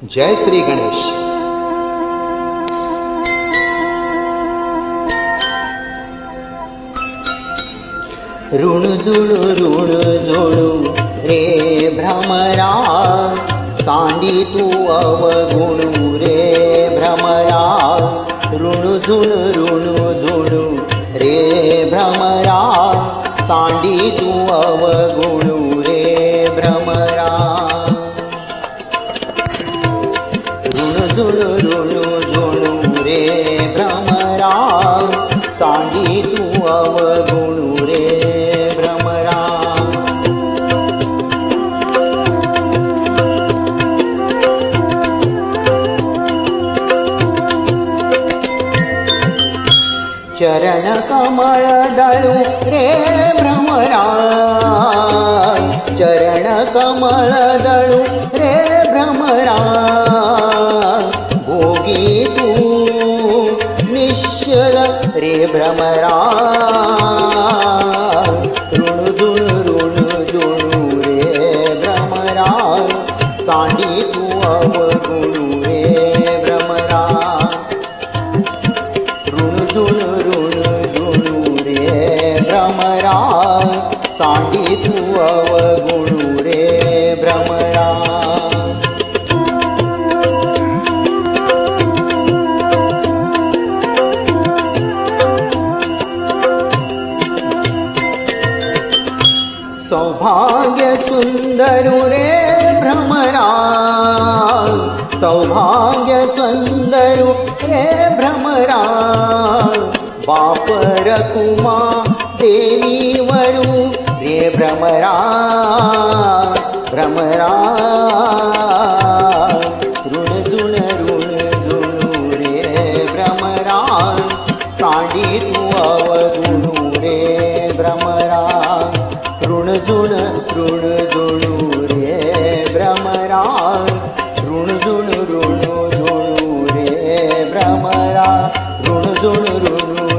जय श्री गणेश। ऋण जुळू रे भ्रमरा, सांडी तू अवगुणू रे भ्रमरा। ऋण जुळू रे भ्रमरा, सांडी तू अवगुणू रे भ्रमरा। ऋण जुळू रे भ्रमरा, सांडी तू अवगुणू रे भ्रमरा। चरण कमळ दळू रे भ्रमरा, चरण कमळ दळू रे भ्रमरा। भोगी तू निश्चल रे भ्रमरा। ऋण जुळू रे भ्रमरा, सांडी तू अवगुणू रे भ्रमरा। ऋण जुळू रे भ्रमरा, सांडी तू अवगुणू रे भ्रमरा। सौभाग्य सुंदरू रे भ्रमरा, सौभाग्य सुंदरू रे भ्रमरा। बाप रखुमा देवी वरू रे भ्रमरा, भ्रमरा। ऋण जुळू रे भ्रमरा, सांडी तू अवगुणू रे भ्रमरा। ऋण जुळू रे भ्रमरा, ऋण जुळू रे भ्रमरा। ऋण जुळू